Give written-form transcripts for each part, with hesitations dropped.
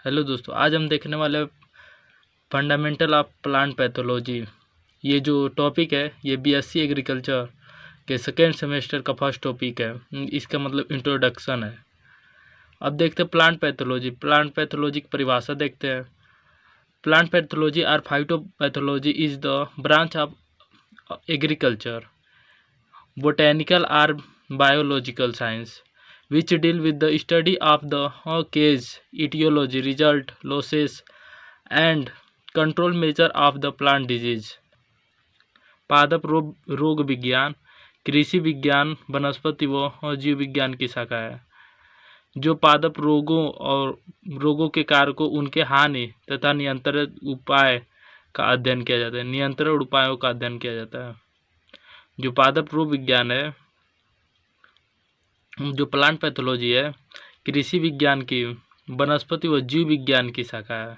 Hello दोस्तों, आज हम देखने वाले फंडामेंटल ऑफ प्लांट पैथोलॉजी। ये जो टॉपिक है ये बीएससी एग्रीकल्चर के सेकेंड सेमेस्टर का फर्स्ट टॉपिक है। इसका मतलब इंट्रोडक्शन है। अब देखते हैं प्लांट पैथोलॉजी। प्लांट पैथोलॉजी की परिभाषा देखते हैं। प्लांट पैथोलॉजी और phytopathology is the branch of agriculture, botanical or biological science, which deal with the study of the cause, etiology, result, losses, and control measure of the plant disease। पादप रोग विज्ञान कृषि विज्ञान, वनस्पति व जीव विज्ञान की शाखा है जो पादप रोगों के कारकों, उनके हानि तथा नियंत्रण उपाय का अध्ययन किया जाता है। नियंत्रण उपायों का अध्ययन किया जाता है। जो पादप रोग विज्ञान है, जो प्लांट पैथोलॉजी है, कृषि विज्ञान की, वनस्पति व जीव विज्ञान की शाखा है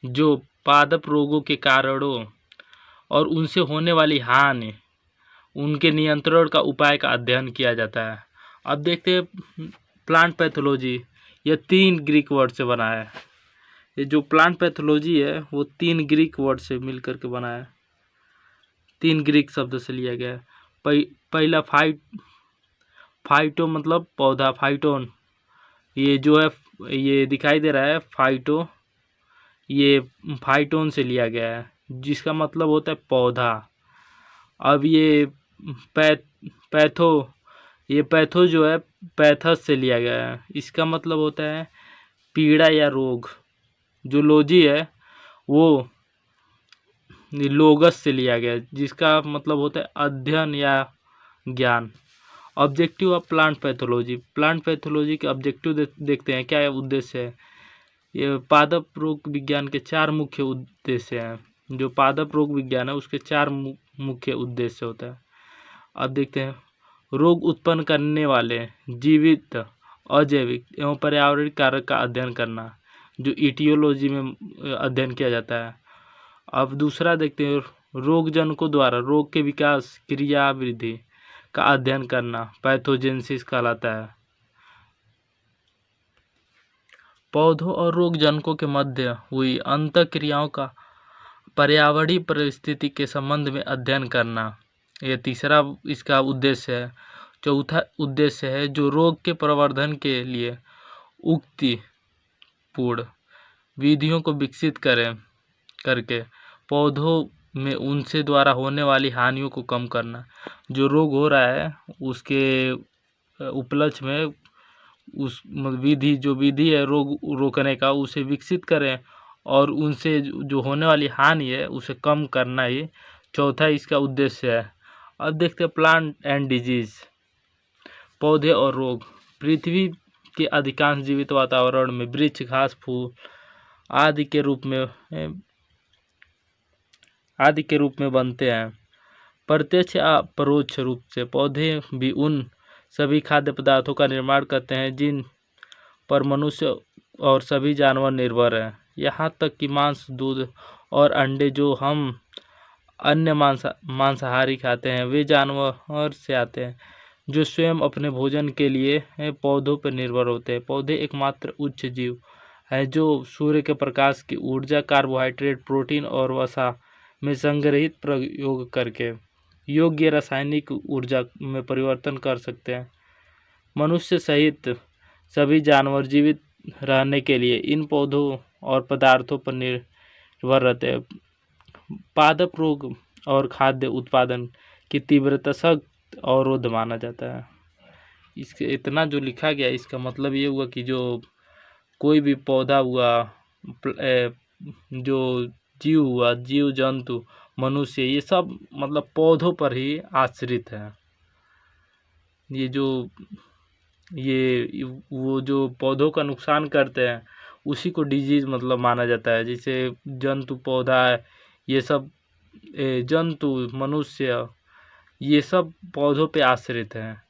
जो पादप रोगों के कारणों और उनसे होने वाली हानि, उनके नियंत्रण का उपाय का अध्ययन किया जाता है। अब देखते हैं प्लांट पैथोलॉजी। यह 3 ग्रीक वर्ड से बना है। ये जो प्लांट पैथोलॉजी है वो 3 ग्रीक वर्ड से मिलकर के बना है। 3 ग्रीक शब्द से लिया गया है। पहला फाइटो मतलब पौधा, फाइटोन। ये जो है ये दिखाई दे रहा है फाइटो, ये फाइटोन से लिया गया है जिसका मतलब होता है पौधा। अब ये पैथो, ये पैथो जो है पैथस से लिया गया है। इसका मतलब होता है पीड़ा या रोग। जो लॉजी है वो लोगस से लिया गया है जिसका मतलब होता है अध्ययन या ज्ञान। Objective of plant pathology. Plant pathology के ऑब्जेक्टिव देखते हैं, क्या उद्देश्य है। ये पादप रोग विज्ञान के 4 मुख्य उद्देश्य हैं। जो पादप रोग विज्ञान है उसके 4 मुख्य उद्देश्य होता है। अब देखते हैं रोग उत्पन्न करने वाले जीवित, अजैविक एवं पर्यावरणिक कारक का अध्ययन करना, जो ईटियोलॉजी में अध्ययन किया जाता है। अब दूसरा देखते हैं रोग जनकों द्वारा रोग के विकास, क्रिया, वृद्धि का अध्ययन करना, पैथोजेनेसिस कहलाता है। पौधों और रोग जनकों के मध्य हुई अंतःक्रियाओं का पर्यावरणीय परिस्थिति के संबंध में अध्ययन करना, यह तीसरा इसका उद्देश्य है। चौथा उद्देश्य है जो रोग के प्रवर्धन के लिए उक्तिपूर्ण विधियों को विकसित करके पौधों में उनसे द्वारा होने वाली हानियों को कम करना। जो रोग हो रहा है उसके उपलक्ष्य में उस विधि है रोग रोकने का, उसे विकसित करें और उनसे जो होने वाली हानि है उसे कम करना ही चौथा इसका उद्देश्य है। अब देखते हैं प्लांट एंड डिजीज। पौधे और रोग। पृथ्वी के अधिकांश जीवित वातावरण में वृक्ष, घास, फूल आदि के रूप में बनते हैं। प्रत्यक्ष या परोक्ष रूप से पौधे भी उन सभी खाद्य पदार्थों का निर्माण करते हैं जिन पर मनुष्य और सभी जानवर निर्भर हैं। यहाँ तक कि मांस, दूध और अंडे जो हम अन्य मांसाहारी खाते हैं वे जानवर से आते हैं जो स्वयं अपने भोजन के लिए पौधों पर निर्भर होते हैं। पौधे एकमात्र उच्च जीव है जो सूर्य के प्रकाश की ऊर्जा, कार्बोहाइड्रेट, प्रोटीन और वसा में संग्रहित प्रयोग करके योग्य रासायनिक ऊर्जा में परिवर्तन कर सकते हैं। मनुष्य सहित सभी जानवर जीवित रहने के लिए इन पौधों और पदार्थों पर निर्भर रहते हैं। पादप रोग और खाद्य उत्पादन की तीव्रता सख्त अवरोध माना जाता है। इसके इतना जो लिखा गया इसका मतलब ये हुआ कि जो कोई भी पौधा हुआ, जो जीव हुआ, जीव जंतु, मनुष्य, ये सब मतलब पौधों पर ही आश्रित है। ये वो जो पौधों का नुकसान करते हैं उसी को डिजीज मतलब माना जाता है। जैसे जंतु, पौधा है, ये सब जंतु, मनुष्य, ये सब पौधों पे आश्रित हैं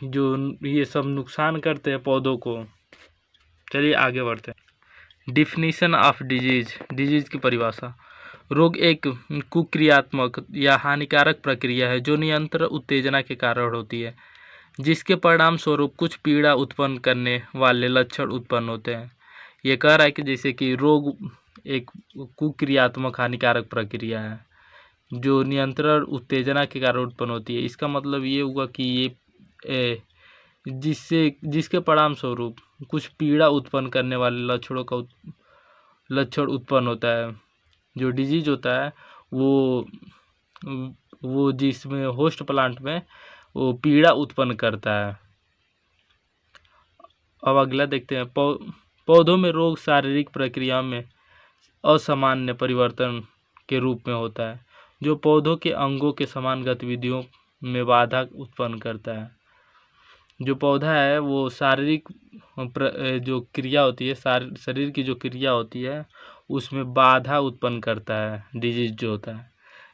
जो ये सब नुकसान करते हैं पौधों को। चलिए आगे बढ़ते हैं। डिफिनीशन ऑफ डिजीज की परिभाषा। रोग एक कुक्रियात्मक या हानिकारक प्रक्रिया है जो निरंतर उत्तेजना के कारण होती है, जिसके परिणाम स्वरूप कुछ पीड़ा उत्पन्न करने वाले लक्षण उत्पन्न होते हैं। ये कह रहा है कि जैसे कि रोग एक कुक्रियात्मक हानिकारक प्रक्रिया है जो नियंत्रण उत्तेजना के कारण उत्पन्न होती है। इसका मतलब ये हुआ कि ये जिसके परिणाम स्वरूप कुछ पीड़ा उत्पन्न करने वाले लक्षण उत्पन्न होता है। जो डिजीज होता है वो जिसमें होस्ट प्लांट में वो पीड़ा उत्पन्न करता है। अब अगला देखते हैं। पौधों में रोग शारीरिक प्रक्रिया में असामान्य परिवर्तन के रूप में होता है जो पौधों के अंगों के समान गतिविधियों में बाधा उत्पन्न करता है। जो पौधा है वो शारीरिक जो क्रिया होती है, शरीर की जो क्रिया होती है उसमें बाधा उत्पन्न करता है। डिजीज जो होता है,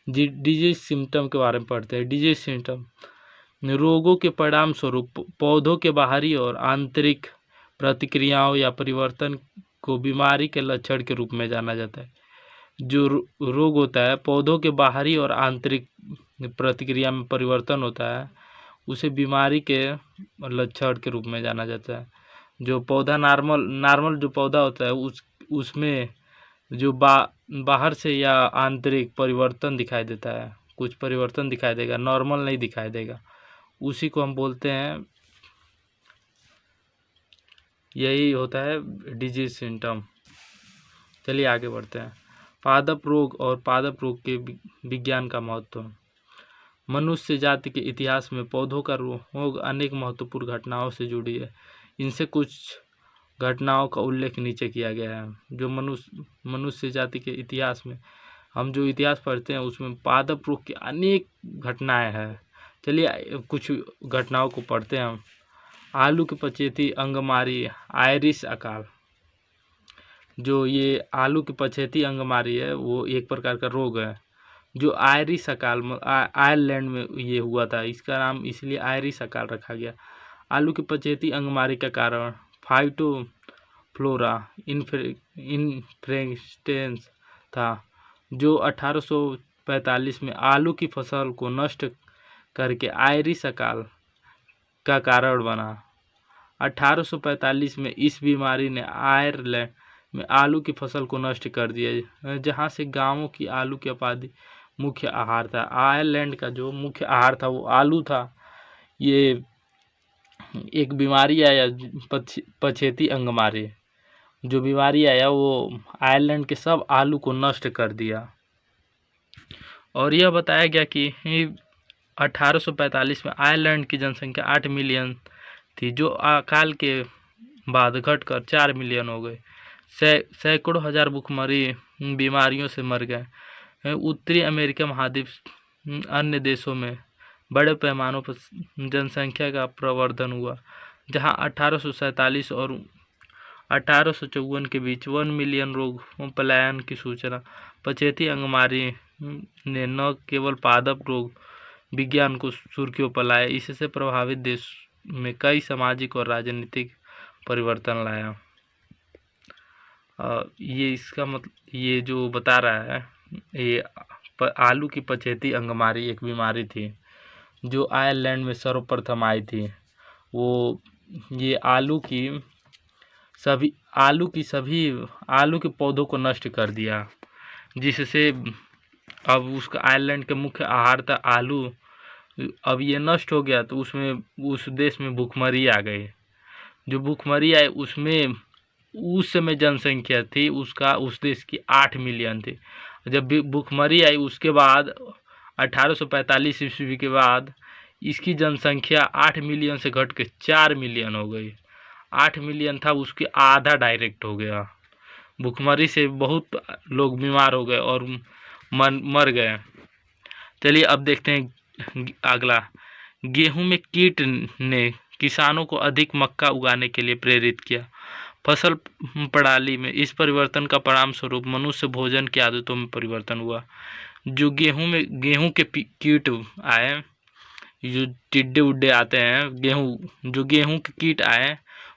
डिजीज सिम्टम के बारे में पढ़ते हैं। डिजीज सिम्टम रोगों के परिणाम स्वरूप पौधों के बाहरी और आंतरिक प्रतिक्रियाओं या परिवर्तन को बीमारी के लक्षण के रूप में जाना जाता है। जो रोग होता है पौधों के बाहरी और आंतरिक प्रतिक्रिया में परिवर्तन होता है उसे बीमारी के लक्षण के रूप में जाना जाता है। जो पौधा नॉर्मल जो पौधा होता है उसमें जो बाहर से या आंतरिक परिवर्तन दिखाई देता है, कुछ परिवर्तन दिखाई देगा, नॉर्मल नहीं दिखाई देगा, उसी को हम बोलते हैं, यही होता है डिजीज सिम्टम। चलिए आगे बढ़ते हैं। पादप रोग और पादप रोग के विज्ञान का महत्व। मनुष्य जाति के इतिहास में पौधों का रोग अनेक महत्वपूर्ण घटनाओं से जुड़ी है। इनसे कुछ घटनाओं का उल्लेख नीचे किया गया है। जो मनुष्य जाति के इतिहास में हम जो इतिहास पढ़ते हैं उसमें पादप रोग की अनेक घटनाएं हैं। चलिए कुछ घटनाओं को पढ़ते हैं हम। आलू की पछेती, अंगमारी, आयरिश अकाल। जो ये आलू की पछेती अंगमारी है वो एक प्रकार का रोग है जो आयरिश अकाल आयरलैंड में ये हुआ था। इसका नाम इसलिए आयरिश अकाल रखा गया। आलू की पछेती अंगमारी का कारण फाइटोफ्लोरा इन्फेस्टेंस था जो 1845 में आलू की फसल को नष्ट करके आयरिश अकाल का कारण बना। 1845 में इस बीमारी ने आयरलैंड में आलू की फसल को नष्ट कर दिया, जहां से गांवों की आलू की आबादी मुख्य आहार था। आयरलैंड का जो मुख्य आहार था वो आलू था। ये एक बीमारी आया पछेती अंगमारी, जो बीमारी आया वो आयरलैंड के सब आलू को नष्ट कर दिया। और यह बताया गया कि 1845 में आयरलैंड की जनसंख्या 8 मिलियन थी जो अकाल के बाद घटकर 4 मिलियन हो गए। सैकड़ों हजार भूखमरी बीमारियों से मर गए। उत्तरी अमेरिका महाद्वीप अन्य देशों में बड़े पैमानों पर जनसंख्या का प्रवर्धन हुआ, जहां 1847 और 1854 के बीच 1 मिलियन रोग पलायन की सूचना। पछेती अंगमारी ने न केवल पादप रोग विज्ञान को सुर्खियों पर लाया, इससे प्रभावित देश में कई सामाजिक और राजनीतिक परिवर्तन लाया। ये इसका मतलब ये जो बता रहा है, ये आलू की पछेती अंगमारी एक बीमारी थी जो आयरलैंड में सर्वप्रथम आई थी। वो ये आलू के पौधों को नष्ट कर दिया, जिससे अब उसका आयरलैंड के मुख्य आहार था आलू। अब ये नष्ट हो गया तो उसमें उस देश में भूखमरी आ गई। जो भूखमरी आई उसमें उस समय जनसंख्या थी उसका उस देश की 8 मिलियन थी। जब भूखमरी आई उसके बाद 1845 ईस्वी के बाद इसकी जनसंख्या 8 मिलियन से घट के 4 मिलियन हो गई। 8 मिलियन था उसके आधा डायरेक्ट हो गया। भूखमरी से बहुत लोग बीमार हो गए और मर गए। चलिए अब देखते हैं अगला। गेहूं में कीट ने किसानों को अधिक मक्का उगाने के लिए प्रेरित किया। फसल प्रणाली में इस परिवर्तन का परिणाम स्वरूप मनुष्य भोजन की आदतों में परिवर्तन हुआ। जो गेहूं के कीट आए, जो टिड्डे उड्डे आते हैं, गेहूं के कीट आए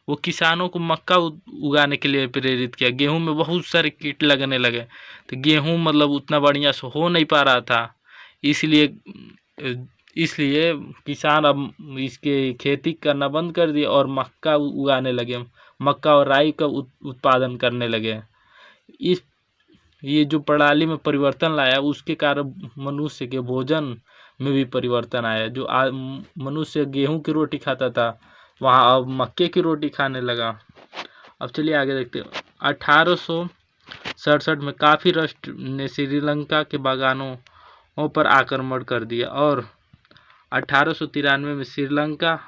वो किसानों को मक्का उगाने के लिए प्रेरित किया। गेहूं में बहुत सारे कीट लगने लगे तो गेहूं मतलब उतना बढ़िया से हो नहीं पा रहा था, इसलिए इसलिए किसान अब इसके खेती करना बंद कर दिए और मक्का उगाने लगे, मक्का और राई का उत्पादन करने लगे। इस ये जो प्रणाली में परिवर्तन लाया उसके कारण मनुष्य के भोजन में भी परिवर्तन आया। जो मनुष्य गेहूं की रोटी खाता था वहाँ अब मक्के की रोटी खाने लगा। अब चलिए आगे देखते हैं। 1867 में काफी राष्ट्र ने श्रीलंका के बागानों पर आक्रमण कर दिया और 1893 में श्रीलंका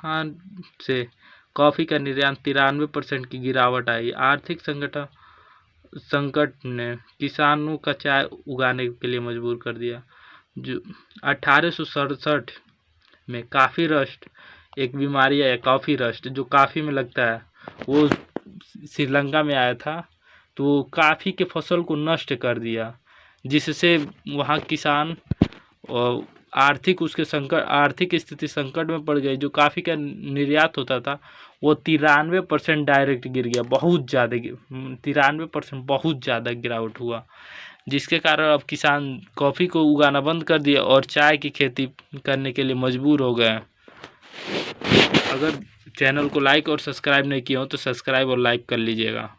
से कॉफ़ी का निर्यात 93% की गिरावट आई। आर्थिक संकट ने किसानों का चाय उगाने के लिए मजबूर कर दिया। जो 1867 में काफ़ी रस्ट एक बीमारी है, कॉफ़ी रस्ट जो काफ़ी में लगता है, वो श्रीलंका में आया था। तो काफ़ी के फसल को नष्ट कर दिया, जिससे वहाँ किसान आर्थिक स्थिति संकट में पड़ गई। जो काफ़ी का निर्यात होता था वो 93% डायरेक्ट गिर गया, बहुत ज़्यादा 93% बहुत ज़्यादा गिरावट हुआ, जिसके कारण अब किसान कॉफ़ी को उगाना बंद कर दिया और चाय की खेती करने के लिए मजबूर हो गए। अगर चैनल को लाइक और सब्सक्राइब नहीं किया हो तो सब्सक्राइब और लाइक कर लीजिएगा।